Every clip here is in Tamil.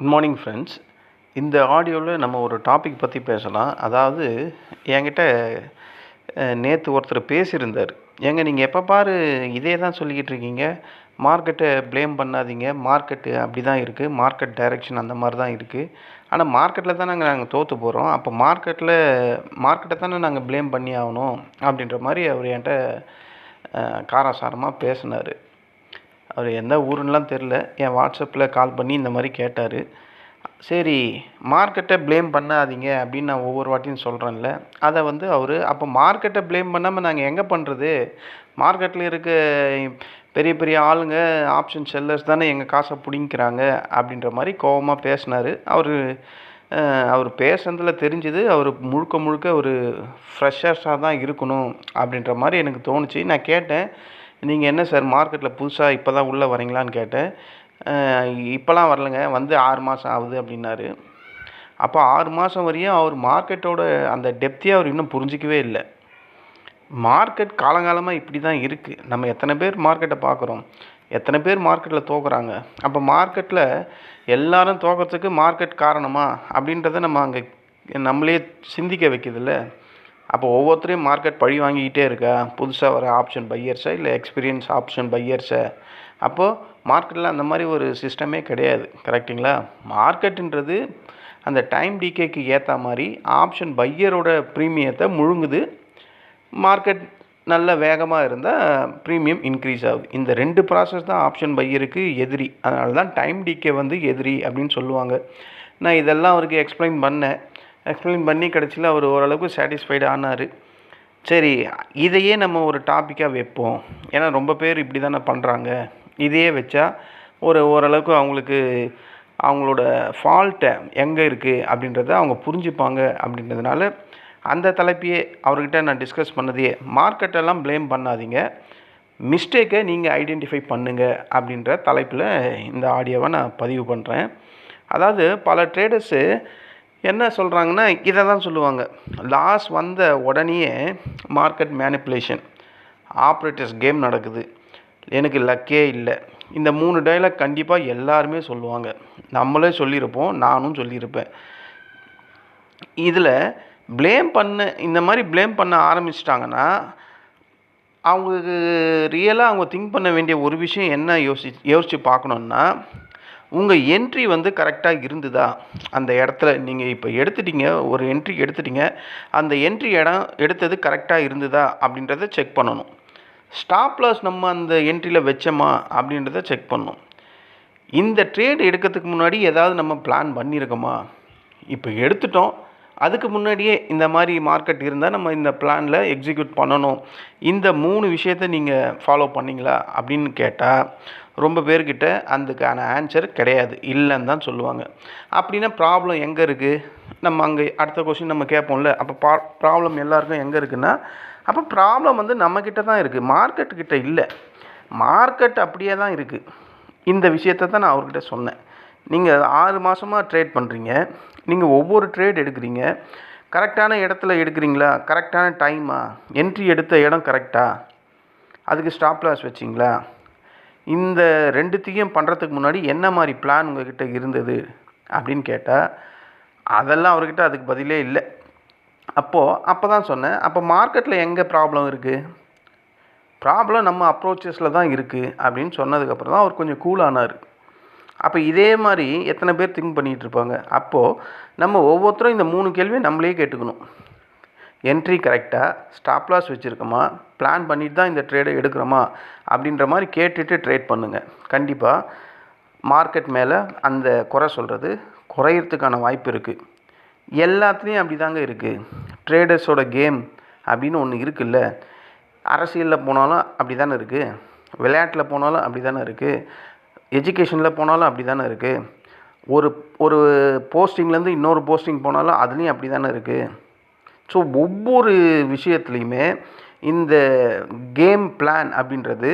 Good morning friends. இந்த ஆடியோவில் நம்ம ஒரு டாபிக் பற்றி பேசலாம். அதாவது என்கிட்ட நேற்று ஒருத்தர் பேசியிருந்தார். ஏங்க நீங்கள் எப்போ பாரு இதே தான் சொல்லிக்கிட்டு இருக்கீங்க, மார்க்கெட்டை ப்ளேம் பண்ணாதீங்க, மார்க்கெட்டு அப்படி தான் இருக்குது, மார்க்கெட் டைரெக்ஷன் அந்த மாதிரி தான் இருக்குது, ஆனால் மார்க்கெட்டில் தானே நாங்கள் தோற்று போகிறோம், அப்போ மார்க்கெட்டை தானே நாங்கள் ப்ளேம் பண்ணி ஆகணும் அப்படின்ற மாதிரி அவர் என்கிட்ட காரசாரமாக பேசினார். அவர் எந்த ஊருன்னெலாம் தெரில, என் வாட்ஸ்அப்பில் கால் பண்ணி இந்த மாதிரி கேட்டார். சரி, மார்க்கெட்டை ப்ளேம் பண்ணாதீங்க அப்படின்னு நான் ஒவ்வொரு வாட்டியும் சொல்கிறேன்ல, அதை அவர் அப்போ மார்க்கெட்டை ப்ளேம் பண்ணாமல் நாங்கள் எங்கே பண்ணுறது, மார்க்கெட்டில் இருக்க பெரிய பெரிய ஆளுங்க ஆப்ஷன் செல்லர்ஸ் தானே எங்கள் காசை பிடிங்கிறாங்க அப்படின்ற மாதிரி கோபமாக பேசினார். அவர் பேசுனதில் தெரிஞ்சுது அவர் முழுக்க முழுக்க ஒரு ஃப்ரெஷர்ஸாக தான் இருக்கணும் அப்படின்ற மாதிரி எனக்கு தோணுச்சு. நான் கேட்டேன், நீங்கள் என்ன சார் மார்க்கெட்டில் புதுசாக இப்போ தான் உள்ளே வரீங்களான்னு கேட்டேன். இப்போலாம் வரலைங்க, 6 மாதம் ஆகுது அப்படின்னாரு. அப்போ 6 மாதம் வரையும் அவர் மார்க்கெட்டோட அந்த டெப்த்தையே அவர் இன்னும் புரிஞ்சிக்கவே இல்லை. மார்க்கெட் காலங்காலமாக இப்படி தான் இருக்குது. நம்ம எத்தனை பேர் மார்க்கெட்டை பார்க்குறோம், எத்தனை பேர் மார்க்கெட்டில் தோக்குறாங்க. அப்போ மார்க்கெட்டில் எல்லாரும் தோக்கிறதுக்கு மார்க்கெட் காரணமா அப்படின்றத நம்ம அங்கே நம்மளே சிந்திக்க வைக்கிதில்ல. அப்போ ஒவ்வொருத்தரையும் மார்க்கெட் பழி வாங்கிக்கிட்டே இருக்கா, புதுசாக வர ஆப்ஷன் பையர்ஸை இல்லை எக்ஸ்பீரியன்ஸ் ஆப்ஷன் பையர்ஸை. அப்போது மார்க்கெட்டில் அந்த மாதிரி ஒரு சிஸ்டமே கிடையாது, கரெக்டுங்களா? மார்க்கெட்டுன்றது அந்த டைம் டிகேக்கு ஏற்ற மாதிரி ஆப்ஷன் பையரோட ப்ரீமியத்தை முழுங்குது. மார்க்கெட் நல்ல வேகமாக இருந்தால் ப்ரீமியம் இன்க்ரீஸ் ஆகுது. இந்த 2 ப்ராசஸ் தான் ஆப்ஷன் பையருக்கு எதிரி. அதனால தான் டைம் டிகே எதிரி அப்படின்னு சொல்லுவாங்க. நான் இதெல்லாம் அவருக்கு எக்ஸ்பிளைன் பண்ணி கடைசியில் அவர் ஓரளவுக்கு சாட்டிஸ்ஃபைடு ஆனார். சரி, இதையே நம்ம ஒரு டாப்பிக்காக வைப்போம், ஏன்னா ரொம்ப பேர் இப்படி தானே பண்ணுறாங்க, இதையே வச்சா ஓரளவுக்கு அவங்களோட ஃபால்ட்டை எங்கே இருக்குது அப்படின்றத அவங்க புரிஞ்சுப்பாங்க அப்படின்றதுனால அந்த தலைப்பையே அவர்கிட்ட நான் டிஸ்கஸ் பண்ணதையே, மார்க்கெட்டெல்லாம் ப்ளேம் பண்ணாதீங்க, மிஸ்டேக்கை நீங்கள் ஐடென்டிஃபை பண்ணுங்கள் அப்படின்ற தலைப்பில் இந்த ஆடியோவை நான் பதிவு பண்ணுறேன். அதாவது பல ட்ரேடர்ஸு என்ன சொல்கிறாங்கன்னா, இதை தான் சொல்லுவாங்க, லாஸ் வந்த உடனேயே மார்க்கெட் மேனிப்புலேஷன், ஆப்ரேட்டர்ஸ் கேம் நடக்குது, எனக்கு லக்கே இல்லை. இந்த 3 டைலாக் கண்டிப்பாக எல்லாருமே சொல்லுவாங்க, நம்மளே சொல்லியிருப்போம், நானும் சொல்லியிருப்பேன். இதில் இந்த மாதிரி ப்ளேம் பண்ண ஆரம்பிச்சிட்டாங்கன்னா அவங்களுக்கு ரியலாக அவங்க திங்க் பண்ண வேண்டிய ஒரு விஷயம் என்ன யோசித்து பார்க்கணுன்னா, உங்கள் என்ட்ரி கரெக்டாக இருந்ததா, அந்த இடத்துல நீங்கள் இப்போ எடுத்துட்டீங்க, ஒரு என்ட்ரி எடுத்துட்டீங்க, அந்த என்ட்ரி எடுத்தது கரெக்டாக இருந்ததா அப்படின்றத செக் பண்ணணும். ஸ்டாப் லாஸ் நம்ம அந்த என்ட்ரியில் வச்சோமா அப்படின்றத செக் பண்ணணும். இந்த ட்ரேட் எடுக்கிறதுக்கு முன்னாடி ஏதாவது நம்ம பிளான் பண்ணியிருக்கோமா, இப்போ எடுத்துட்டோம், அதுக்கு முன்னாடியே இந்த மாதிரி மார்க்கெட் இருந்தால் நம்ம இந்த பிளானில் எக்ஸிக்யூட் பண்ணணும், இந்த 3 விஷயத்தை நீங்கள் ஃபாலோ பண்ணிங்களா அப்படின்னு கேட்டால் ரொம்ப பேர்கிட்ட அதுக்கான ஆன்சர் கிடையாது, இல்லைன்னு தான் சொல்லுவாங்க. அப்படின்னா ப்ராப்ளம் எங்கே இருக்குது, நம்ம அங்கே அடுத்த கொஸ்டின் நம்ம கேட்போம்ல, அப்போ ப்ராப்ளம் எல்லாருக்கும் எங்கே இருக்குன்னா, அப்போ ப்ராப்ளம் நம்மக்கிட்ட தான் இருக்குது, மார்க்கெட்டுக்கிட்ட இல்லை. மார்க்கெட் அப்படியே தான் இருக்குது. இந்த விஷயத்தை தான் நான் அவர்கிட்ட சொன்னேன். நீங்கள் 6 மாதமாக ட்ரேட் பண்ணுறீங்க, நீங்கள் ஒவ்வொரு ட்ரேட் எடுக்கிறீங்க, கரெக்டான இடத்துல எடுக்கிறீங்களா, கரெக்டான டைமா, என்ட்ரி எடுத்த இடம் கரெக்டாக, அதுக்கு ஸ்டாப் லாஸ் வச்சிங்களா, இந்த 2த்தையும் பண்ணுறதுக்கு முன்னாடி என்ன மாதிரி பிளான் உங்கள்கிட்ட இருந்தது அப்படின்னு கேட்டால் அதெல்லாம் அவர்கிட்ட அதுக்கு பதிலே இல்லை. அப்போ தான் சொன்னேன், அப்போ மார்க்கெட்டில் எங்கே ப்ராப்ளம் இருக்குது, ப்ராப்ளம் நம்ம அப்ரோச்சஸில் தான் இருக்குது அப்படின்னு சொன்னதுக்கப்புறம் தான் அவர் கொஞ்சம் கூலானார். அப்போ இதே மாதிரி எத்தனை பேர் திங்க் பண்ணிகிட்டு இருப்பாங்க. அப்போது நம்ம ஒவ்வொருத்தரும் இந்த 3 கேள்வியை நம்மளே கேட்டுக்கணும். என்ட்ரி கரெக்டாக, ஸ்டாப் லாஸ் வச்சுருக்கோமா, பிளான் பண்ணிட்டு தான் இந்த ட்ரேடை எடுக்கிறோமா அப்படின்ற மாதிரி கேட்டுட்டு ட்ரேட் பண்ணுங்கள். கண்டிப்பாக மார்க்கெட் மேலே அந்த குறை சொல்கிறது குறையிறதுக்கான வாய்ப்பு இருக்குது. எல்லாத்துலேயும் அப்படி தாங்க இருக்குது. ட்ரேடர்ஸோட கேம் அப்படின்னு ஒன்று இருக்குல்ல, அரசியலில் போனாலும் அப்படி தானே இருக்குது, விளையாட்டில் போனாலும் அப்படி தானே இருக்குது, எஜுகேஷனில் போனாலும் அப்படி தானே இருக்குது, ஒரு போஸ்டிங்லேருந்து இன்னொரு போஸ்டிங் போனாலும் அதுலேயும் அப்படி தானே இருக்குது. ஸோ ஒவ்வொரு விஷயத்துலையுமே இந்த கேம் பிளான் அப்படின்றது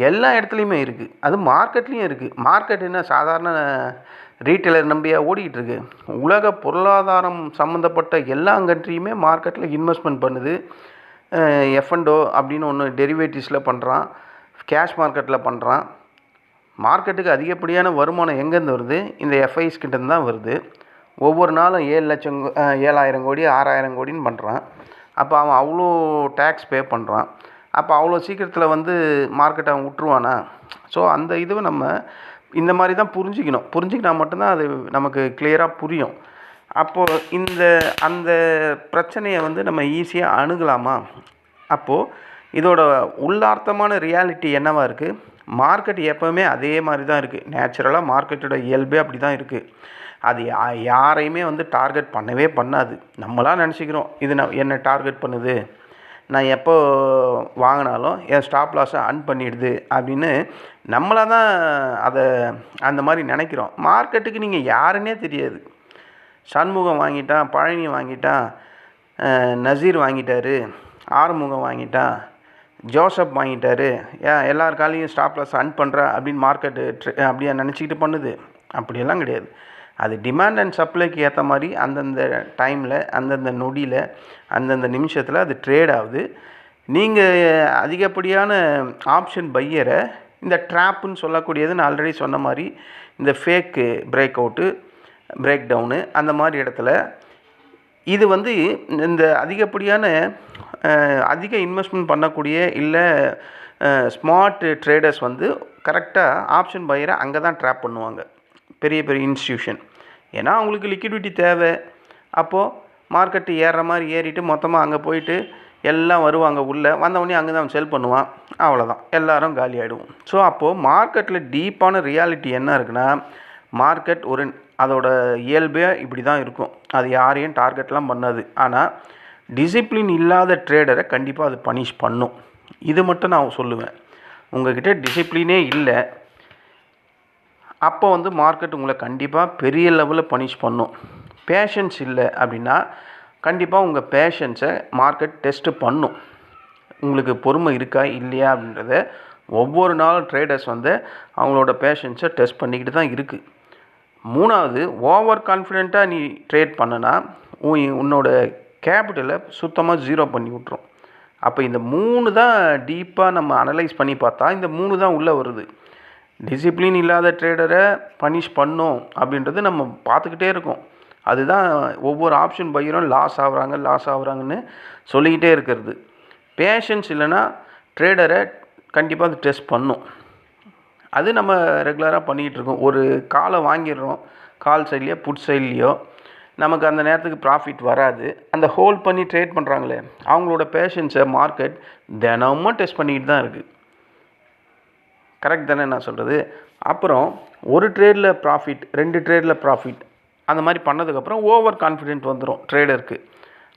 எல்லா இடத்துலையுமே இருக்குது, அது மார்க்கெட்லேயும் இருக்குது. மார்க்கெட் என்ன சாதாரண ரீட்டைலர் நம்பியாக ஓடிக்கிட்டு இருக்குது. உலக பொருளாதாரம் சம்மந்தப்பட்ட எல்லா கண்ட்ரியுமே மார்க்கெட்டில் இன்வெஸ்ட்மெண்ட் பண்ணுது. F&O அப்படின்னு ஒன்று டெரிவேட்டிவ்ஸில் பண்ணுறான், கேஷ் மார்க்கெட்டில் பண்ணுறான். மார்க்கெட்டுக்கு அதிகப்படியான வருமானம் எங்கேருந்து வருது? இந்த எஃப்ஐஸ் கிட்டேருந்து தான் வருது. ஒவ்வொரு நாளும் 7 லட்சம் 7,000 கோடி 6,000 கோடின்னு பண்ணுறான். அப்போ அவன் அவ்வளோ டேக்ஸ் பே பண்ணுறான். அப்போ அவ்வளோ சீக்கிரத்தில் வந்து மார்க்கெட்டை அவன் விட்டுருவானா? ஸோ அந்த இதுவை நம்ம இந்த மாதிரி தான் புரிஞ்சிக்கணும். புரிஞ்சிக்கினா மட்டும்தான் அது நமக்கு கிளியராக புரியும். அப்போது அந்த பிரச்சனையை வந்து நம்ம ஈஸியாக அணுகலாமா? அப்போது இதோட உள்ளார்த்தமான ரியாலிட்டி என்னவாக இருக்குது? மார்க்கெட் எப்போவுமே அதே மாதிரி தான் இருக்குது. நேச்சுரலாக மார்க்கெட்டோட இயல்பே அப்படி தான் இருக்குது. அது யாரையுமே வந்து டார்கெட் பண்ணவே பண்ணாது. நம்மளாம் நினச்சிக்கிறோம் இது என்னை டார்கெட் பண்ணுது, நான் எப்போ வாங்கினாலும் என் ஸ்டாப் லாஸை அன் பண்ணிடுது அப்படின்னு நம்மளாக தான் அதை அந்த மாதிரி நினைக்கிறோம். மார்க்கெட்டுக்கு நீங்கள் யாருன்னே தெரியாது. சண்முகம் வாங்கிட்டான், பழனி வாங்கிட்டான், நசீர் வாங்கிட்டாரு, ஆறுமுகம் வாங்கிட்டான், ஜோசப் வாங்கிட்டாரு, எல்லார் காலையும் ஸ்டாப் லாஸ் அன் பண்ணுறா அப்படின்னு மார்க்கெட்டு அப்படியே நினச்சிக்கிட்டு பண்ணுது. அப்படியெல்லாம் கிடையாது. அது டிமாண்ட் அண்ட் சப்ளைக்கு ஏற்ற மாதிரி அந்தந்த டைமில், அந்தந்த நொடியில், அந்தந்த நிமிஷத்தில் அது ட்ரேட் ஆகுது. நீங்கள் அதிகப்படியான ஆப்ஷன் பையரை இந்த ட்ராப்புன்னு சொல்லக்கூடியது நான் ஆல்ரெடி சொன்ன மாதிரி இந்த ஃபேக்கு பிரேக் அவுட்டு, பிரேக் டவுனு அந்த மாதிரி இடத்துல இது வந்து இந்த அதிகப்படியான அதிக இன்வெஸ்ட்மெண்ட் பண்ணக்கூடிய இல்லை ஸ்மார்ட் ட்ரேடர்ஸ் வந்து கரெக்டாக ஆப்ஷன் பையரை அங்கே தான் ட்ராப் பண்ணுவாங்க, பெரிய பெரிய இன்ஸ்டியூஷன். ஏன்னா அவங்களுக்கு லிக்விடிட்டி தேவை. அப்போது மார்க்கெட்டு ஏறுற மாதிரி ஏறிட்டு மொத்தமாக அங்கே போயிட்டு எல்லாம் வருவாங்க. உள்ளே வந்தவொடனே அங்கே தான் செல் பண்ணுவான். அவ்வளோதான், எல்லோரும் காலி ஆகிடுவோம். ஸோ அப்போது மார்க்கெட்டில் டீப்பான ரியாலிட்டி என்ன இருக்குன்னா, மார்க்கெட் அதோட இயல்பே இப்படி தான் இருக்கும். அது யாரையும் டார்கெட்லாம் பண்ணாது. ஆனால் டிசிப்ளின் இல்லாத ட்ரேடரை கண்டிப்பாக அது பனிஷ் பண்ணும். இது மட்டும் நான் சொல்லுவேன். உங்கள்கிட்ட டிசிப்ளினே இல்லை, அப்போ வந்து மார்க்கெட் உங்களை கண்டிப்பாக பெரிய லெவலில் பனிஷ் பண்ணும். பேஷன்ஸ் இல்லை அப்படின்னா கண்டிப்பாக உங்கள் பேஷன்ஸை மார்க்கெட் டெஸ்ட்டு பண்ணும். உங்களுக்கு பொறுமை இருக்கா இல்லையா அப்படின்றத ஒவ்வொரு நாளும் ட்ரேடர்ஸ் வந்து அவங்களோட பேஷன்ஸை டெஸ்ட் பண்ணிக்கிட்டு தான் இருக்குது. மூணாவது, ஓவர் கான்ஃபிடெண்ட்டாக நீ ட்ரேட் பண்ணனா உன்னோட கேபிட்டலை சுத்தமாக ஜீரோ பண்ணி விட்ரும். அப்போ இந்த 3 தான் டீப்பாக நம்ம அனலைஸ் பண்ணி பார்த்தா இந்த 3 தான் உள்ளே வருது. டிசிப்ளின் இல்லாத ட்ரேடரை பனிஷ் பண்ணும் அப்படின்றது நம்ம பார்த்துக்கிட்டே இருக்கோம். அதுதான் ஒவ்வொரு ஆப்ஷன் பையரும் லாஸ் ஆகுறாங்கன்னு சொல்லிக்கிட்டே இருக்கிறது. பேஷன்ஸ் இல்லைன்னா ட்ரேடரை கண்டிப்பாக அது டெஸ்ட் பண்ணும். அது நம்ம ரெகுலராக பண்ணிக்கிட்டு இருக்கோம். ஒரு காலை வாங்கிடுறோம், கால் சைட்லேயோ புட் சைட்லேயோ, நமக்கு அந்த நேரத்துக்கு ப்ராஃபிட் வராது. அந்த ஹோல்ட் பண்ணி ட்ரேட் பண்ணுறாங்களே அவங்களோட பேஷன்ஸை மார்க்கெட் தினமும் டெஸ்ட் பண்ணிக்கிட்டு தான் இருக்குது. கரெக்ட் தானே நான் சொல்கிறது? அப்புறம் ஒரு ட்ரேடில் ப்ராஃபிட், 2 ட்ரேடில் ப்ராஃபிட், அந்த மாதிரி பண்ணதுக்கப்புறம் ஓவர் கான்ஃபிடென்ட் வந்துடும் ட்ரேடருக்கு.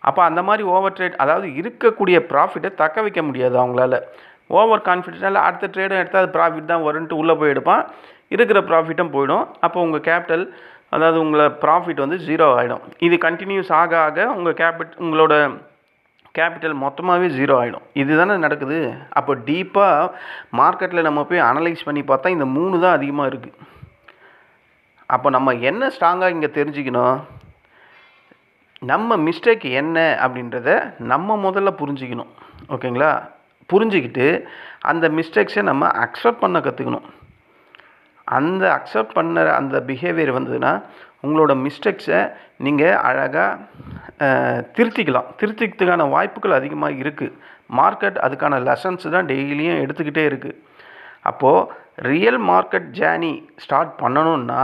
அப்போ அந்த மாதிரி ஓவர் ட்ரேட், அதாவது இருக்கக்கூடிய ப்ராஃபிட்டை தக்க வைக்க முடியாது அவங்களால. ஓவர் கான்ஃபிடென்ட்டால் அடுத்த ட்ரேடும் எடுத்தால் அது ப்ராஃபிட் தான் வரும்ன்ட்டு உள்ளே போய் எடுப்பான், இருக்கிற ப்ராஃபிட்டும் போயிடும். அப்போ உங்கள் கேபிட்டல், அதாவது உங்களை ப்ராஃபிட் வந்து 0 ஆகிடும். இது கண்டினியூஸ் ஆக உங்களோட கேபிட்டல் மொத்தமாகவே 0 ஆகிடும். இது தானே நடக்குது. அப்போ டீப்பாக மார்க்கெட்டில் நம்ம போய் அனலைஸ் பண்ணி பார்த்தா இந்த 3 தான் அதிகமாக இருக்குது. அப்போ நம்ம என்ன ஸ்ட்ராங்காக இங்கே தெரிஞ்சுக்கணும், நம்ம மிஸ்டேக் என்ன அப்படின்றத நம்ம முதல்ல புரிஞ்சிக்கணும். ஓகேங்களா? புரிஞ்சுக்கிட்டு அந்த மிஸ்டேக்ஸை நம்ம அக்செப்ட் பண்ண கற்றுக்கணும். அந்த அக்செப்ட் பண்ண அந்த பிஹேவியர் வந்ததுன்னா உங்களோட மிஸ்டேக்ஸை நீங்கள் அழகாக திருத்திக்கிறதுக்கான வாய்ப்புகள் அதிகமாக இருக்குது. மார்க்கெட் அதுக்கான லெசன்ஸ் தான் டெய்லியும் எடுத்துக்கிட்டே இருக்குது. அப்போது ரியல் மார்க்கெட் ஜேர்னி ஸ்டார்ட் பண்ணணுன்னா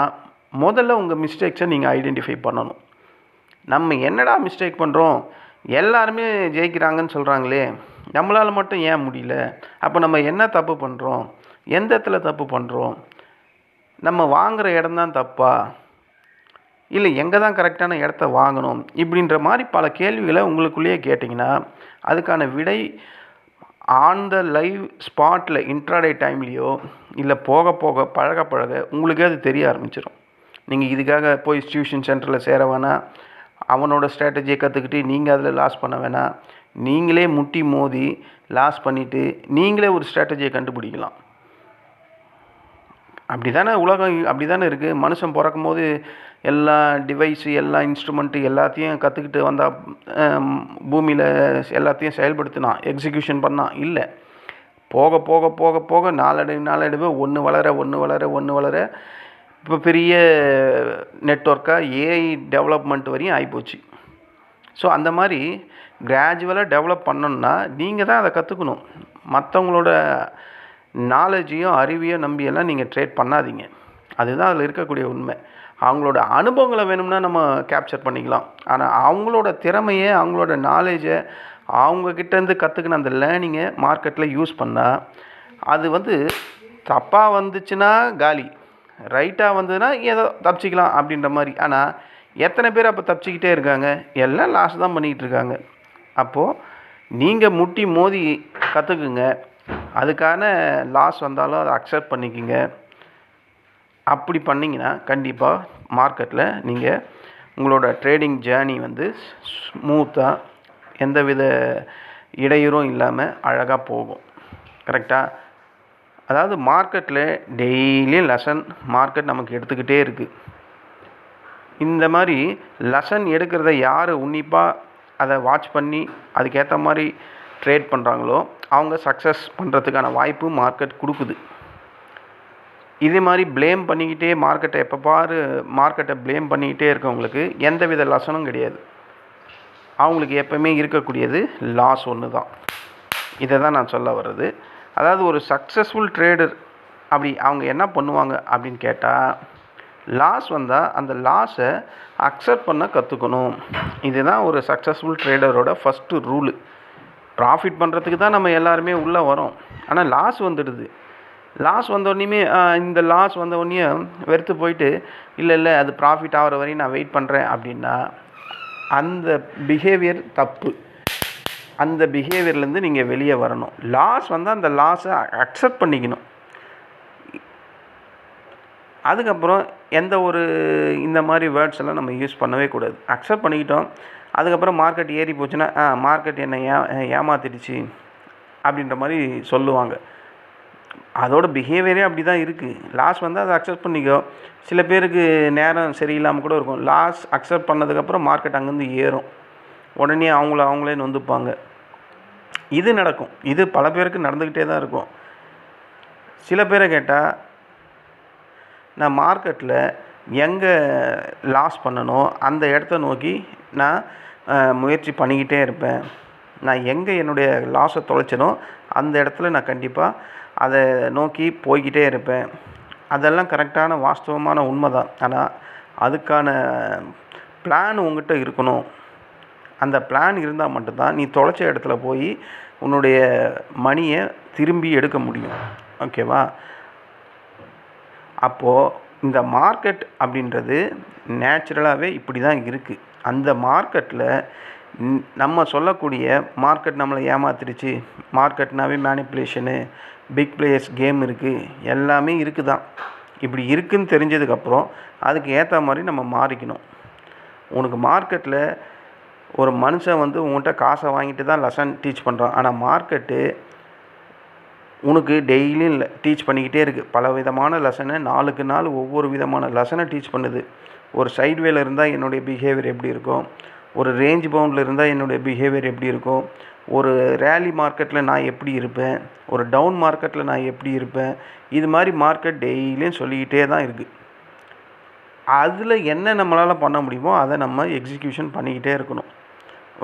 முதல்ல உங்கள் மிஸ்டேக்ஸை நீங்கள் ஐடென்டிஃபை பண்ணணும். நம்ம என்னடா மிஸ்டேக் பண்ணுறோம், எல்லாருமே ஜெயிக்கிறாங்கன்னு சொல்கிறாங்களே, நம்மளால் மட்டும் ஏன் முடியல? அப்போ நம்ம என்ன தப்பு பண்ணுறோம், எந்த இடத்துல தப்பு பண்ணுறோம், நம்ம வாங்குகிற இடம்தான் தப்பா, இல்லை எங்கே தான் கரெக்டான இடத்த வாங்கணும், இப்படின்ற மாதிரி பல கேள்விகளை உங்களுக்குள்ளேயே கேட்டிங்கன்னா அதுக்கான விடை ஆன் த லைவ் ஸ்பாட்டில் இன்ட்ராடே டைம்லேயோ இல்லை போக போக பழக உங்களுக்கே அது தெரிய ஆரம்பிச்சிடும். நீங்கள் இதுக்காக போய் டியூஷன் சென்டரில் சேர வேணாம், அவனோட ஸ்ட்ராட்டஜியை கற்றுக்கிட்டு நீங்கள் அதில் லாஸ் பண்ண வேணாம். நீங்களே முட்டி மோதி லாஸ் பண்ணிவிட்டு நீங்களே ஒரு ஸ்ட்ராட்டஜியை கண்டுபிடிக்கலாம். அப்படி தானே உலகம், அப்படி தானே இருக்குது. மனுஷன் பிறக்கும் போது எல்லா டிவைஸு, எல்லா இன்ஸ்ட்ருமெண்ட்டு எல்லாத்தையும் கற்றுக்கிட்டு வந்தால் பூமியில் எல்லாத்தையும் செயல்படுத்தினான், எக்ஸிக்யூஷன் பண்ணான்? இல்லை. போக போக போக போக நாளடைவு ஒன்று வளர இப்போ பெரிய நெட்வொர்க்காக ஏஐ டெவலப்மெண்ட் வரையும் ஆகிப்போச்சு. ஸோ அந்த மாதிரி கிராஜுவலாக டெவலப் பண்ணணுன்னா நீங்கள் தான் அதை கற்றுக்கணும். மற்றவங்களோட நாலேஜையும் அறிவையும் நம்பியெல்லாம் நீங்கள் ட்ரேட் பண்ணாதீங்க. அதுதான் அதில் இருக்கக்கூடிய உண்மை. அவங்களோட அனுபவங்களை வேணும்னா நம்ம கேப்சர் பண்ணிக்கலாம். ஆனால் அவங்களோட திறமையை, அவங்களோட நாலேஜை, அவங்கக்கிட்டேருந்து கற்றுக்கின அந்த லேர்னிங்கை மார்க்கெட்டில் யூஸ் பண்ணால் அது தப்பாக வந்துச்சுன்னா காலி, ரைட்டாக வந்ததுன்னா ஏதோ தப்பிச்சிக்கலாம் அப்படின்ற மாதிரி. ஆனால் எத்தனை பேர் அப்போ தப்பிச்சிக்கிட்டே இருக்காங்க? எல்லாம் லாஸ் தான் பண்ணிக்கிட்டு இருக்காங்க. அப்போது நீங்கள் முட்டி மோதி கற்றுக்குங்க. அதுக்கான லாஸ் வந்தாலும் அதை அக்செப்ட் பண்ணிக்கோங்க. அப்படி பண்ணிங்கன்னா கண்டிப்பாக மார்க்கெட்டில் நீங்கள் உங்களோட ட்ரேடிங் ஜேர்னி ஸ்மூத்தாக எந்தவித இடையூறும் இல்லாமல் அழகாக போகும். கரெக்டாக? அதாவது மார்க்கெட்டில் டெய்லியும் லெசன் மார்க்கெட் நமக்கு எடுத்துக்கிட்டே இருக்குது. இந்த மாதிரி லெசன் எடுக்கிறத யார் உன்னிப்பாக அதை வாட்ச் பண்ணி அதுக்கேற்ற மாதிரி ட்ரேட் பண்ணுறாங்களோ அவங்க சக்ஸஸ் பண்ணுறதுக்கான வாய்ப்பு மார்க்கெட் கொடுக்குது. இதே மாதிரி ப்ளேம் பண்ணிக்கிட்டே மார்க்கெட்டை ப்ளேம் பண்ணிக்கிட்டே இருக்கவங்களுக்கு எந்த வித லெசனும் கிடையாது. அவங்களுக்கு எப்போவுமே இருக்கக்கூடியது லாஸ் ஒன்று தான். இதை தான் நான் சொல்ல வர்றது. அதாவது ஒரு சக்ஸஸ்ஃபுல் ட்ரேடர் அப்படி அவங்க என்ன பண்ணுவாங்க அப்படின்னு கேட்டால், லாஸ் வந்தால் அந்த லாஸை அக்செப்ட் பண்ண கற்றுக்கணும். இதுதான் ஒரு சக்ஸஸ்ஃபுல் ட்ரேடரோட ஃபஸ்ட்டு ரூலு. ப்ராஃபிட் பண்ணுறதுக்கு தான் நம்ம எல்லாருமே உள்ளே வரோம். ஆனால் லாஸ் வந்துடுது. லாஸ் வந்தோடனே இந்த லாஸ் வந்தோடனே வெறுத்து போயிட்டு இல்லை அது ப்ராஃபிட் ஆகிற வரையும் நான் வெயிட் பண்ணுறேன் அப்படின்னா அந்த பிஹேவியர் தப்பு. அந்த பிஹேவியர்லேருந்து நீங்கள் வெளியே வரணும். லாஸ் வந்தால் அந்த லாஸை அக்செப்ட் பண்ணிக்கணும். அதுக்கப்புறம் எந்த ஒரு இந்த மாதிரி வேர்ட்ஸ் எல்லாம் நம்ம யூஸ் பண்ணவே கூடாது. அக்செப்ட் பண்ணிக்கிட்டோம். அதுக்கப்புறம் மார்க்கெட் ஏறி போச்சுன்னா மார்க்கெட் என்னை ஏமாத்திடுச்சு அப்படின்ற மாதிரி சொல்லுவாங்க. அதோட பிஹேவியரே அப்படி தான் இருக்குது. லாஸ் வந்தால் அதை அக்செப்ட் பண்ணிக்கோ. சில பேருக்கு நேரம் சரியில்லாமல் கூட இருக்கும். லாஸ் அக்செப்ட் பண்ணதுக்கப்புறம் மார்க்கெட் அங்கேருந்து ஏறும். உடனே அவங்களே நொந்துப்பாங்க. இது நடக்கும். இது பல பேருக்கு நடந்துக்கிட்டே தான் இருக்கும். சில பேரை கேட்டால், நான் மார்க்கெட்டில் எங்கே லாஸ் பண்ணணும் அந்த இடத்த நோக்கி நான் முயற்சி பண்ணிக்கிட்டே இருப்பேன். நான் எங்கே என்னுடைய லாஸை தொலைச்சனோ அந்த இடத்துல நான் கண்டிப்பாக அதை நோக்கி போய்கிட்டே இருப்பேன். அதெல்லாம் கரெக்டான வாஸ்தவமான உண்மை தான். ஆனால் அதுக்கான பிளான் உங்கள்கிட்ட இருக்கணும். அந்த பிளான் இருந்தால் மட்டும்தான் நீ தொலைச்ச இடத்துல போய் உன்னுடைய மணியை திரும்பி எடுக்க முடியும். ஓகேவா? அப்போது இந்த மார்க்கெட் அப்படின்றது நேச்சுரலாகவே இப்படி தான் இருக்குது. அந்த மார்க்கெட்டில் நம்ம சொல்லக்கூடிய மார்க்கெட் நம்மளை ஏமாத்திடுச்சு, மார்க்கெட்னாவே மேனிப்புலேஷனு, பிக் பிளேயர்ஸ் கேம் இருக்குது, எல்லாமே இருக்குது தான். இப்படி இருக்குதுன்னு தெரிஞ்சதுக்கப்புறம் அதுக்கு ஏற்ற மாதிரி நம்ம மாறிக்கணும். உனக்கு மார்க்கெட்டில் ஒரு மனுஷன் உங்கள்கிட்ட காசை வாங்கிட்டு தான் லெசன் டீச் பண்ணுறான். ஆனால் மார்க்கெட்டு உனக்கு டெய்லியும் டீச் பண்ணிக்கிட்டே இருக்குது. பல விதமான லெசனை நாளுக்கு நாள் ஒவ்வொரு விதமான லெசனை டீச் பண்ணுது. ஒரு சைட்வேல இருந்தால் என்னுடைய பிஹேவியர் எப்படி இருக்கும், ஒரு ரேஞ்ச் பவுண்டில் இருந்தால் என்னுடைய பிஹேவியர் எப்படி இருக்கும், ஒரு ரேலி மார்க்கெட்டில் நான் எப்படி இருப்பேன், ஒரு டவுன் மார்க்கெட்டில் நான் எப்படி இருப்பேன், இது மாதிரி மார்க்கெட் டெய்லியும் சொல்லிக்கிட்டே தான் இருக்குது. அதில் என்ன நம்மளால் பண்ண முடியுமோ அதை நம்ம எக்ஸிக்யூஷன் பண்ணிக்கிட்டே இருக்கணும்.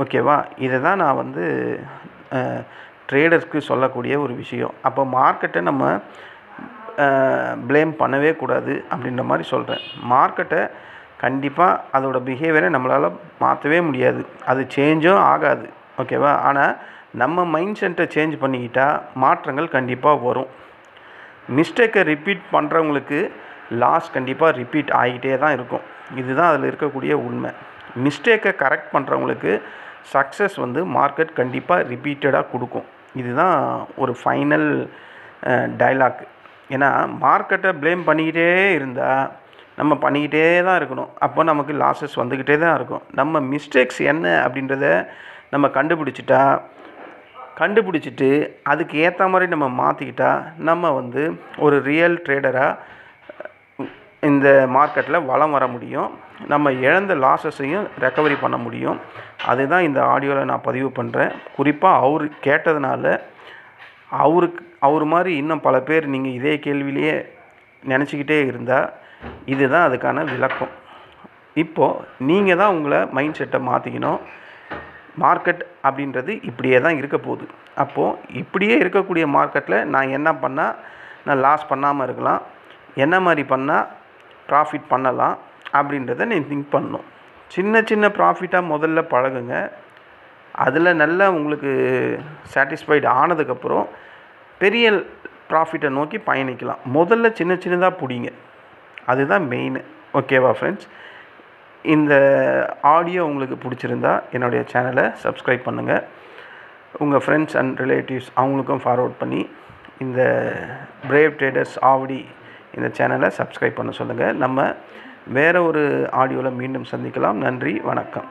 ஓகேவா? இதை தான் நான் ட்ரேடர்ஸ்க்கு சொல்லக்கூடிய ஒரு விஷயம். அப்போ மார்க்கெட்டை நம்ம ப்ளேம் பண்ணவே கூடாது அப்படின்ற மாதிரி சொல்கிறேன். மார்க்கெட்டை கண்டிப்பாக அதோட பிஹேவியரை நம்மளால் மாற்றவே முடியாது. அது சேஞ்சும் ஆகாது. ஓகேவா? ஆனால் நம்ம மைண்ட் செட்டை சேஞ்ச் பண்ணிக்கிட்டால் மாற்றங்கள் கண்டிப்பாக வரும். மிஸ்டேக்கை ரிப்பீட் பண்ணுறவங்களுக்கு லாஸ் கண்டிப்பாக ரிப்பீட் ஆகிட்டே தான் இருக்கும். இதுதான் அதில் இருக்கக்கூடிய உண்மை. மிஸ்டேக்கை கரெக்ட் பண்ணுறவங்களுக்கு சக்ஸஸ் மார்க்கெட் கண்டிப்பாக ரிப்பீட்டடாக கொடுக்கும். இதுதான் ஒரு ஃபைனல் டைலாக். ஏன்னா மார்க்கெட்டை ப்ளேம் பண்ணிக்கிட்டே இருந்தால் நம்ம பண்ணிக்கிட்டே தான் இருக்கணும். அப்போ நமக்கு லாஸஸ் வந்துக்கிட்டே தான் இருக்கும். நம்ம மிஸ்டேக்ஸ் என்ன அப்படின்றத நம்ம கண்டுபிடிச்சிட்டு அதுக்கு ஏற்ற மாதிரி நம்ம மாற்றிக்கிட்டா நம்ம ஒரு ரியல் ட்ரேடராக இந்த மார்க்கெட்டில் வளம் வர முடியும். நம்ம இழந்த லாஸஸையும் ரெக்கவரி பண்ண முடியும். அதுதான் இந்த ஆடியோவில் நான் பதிவு பண்ணுறேன். குறிப்பாக அவர் கேட்டதுனால அவர் மாதிரி இன்னும் பல பேர் நீங்கள் இதே கேள்வியிலேயே நினச்சிக்கிட்டே இருந்தால் இதுதான் அதுக்கான விளக்கம். இப்போது நீங்கள் தான் உங்களை மைண்ட் செட்டை மாற்றிக்கணும். மார்க்கெட் அப்படின்றது இப்படியே தான் இருக்க போகுது. அப்போது இப்படியே இருக்கக்கூடிய மார்க்கெட்டில் நான் என்ன பண்ணால் நான் லாஸ் பண்ணாமல் இருக்கலாம், என்ன மாதிரி பண்ணால் ப்ராஃபிட் பண்ணலாம் அப்படின்றத நீ திங்க் பண்ணணும். சின்ன சின்ன ப்ராஃபிட்டாக முதல்ல பழகுங்க. அதில் நல்லா உங்களுக்கு சாட்டிஸ்ஃபைடு ஆனதுக்கப்புறம் பெரிய ப்ராஃபிட்டை நோக்கி பயணிக்கலாம். முதல்ல சின்ன சின்னதாக பிடிங்க, அதுதான் மெயின். ஓகேவா ஃப்ரெண்ட்ஸ்? இந்த ஆடியோ உங்களுக்கு பிடிச்சிருந்தா என்னுடைய சேனலை சப்ஸ்கிரைப் பண்ணுங்கள். உங்கள் ஃப்ரெண்ட்ஸ் அண்ட் ரிலேட்டிவ்ஸ் அவங்களுக்கும் ஃபார்வர்ட் பண்ணி இந்த பிரேவ் ட்ரேடர்ஸ் ஆவடி இந்த சேனலை சப்ஸ்கிரைப் பண்ண சொல்லுங்கள். நம்ம வேறு ஒரு ஆடியோவில் மீண்டும் சந்திக்கலாம். நன்றி, வணக்கம்.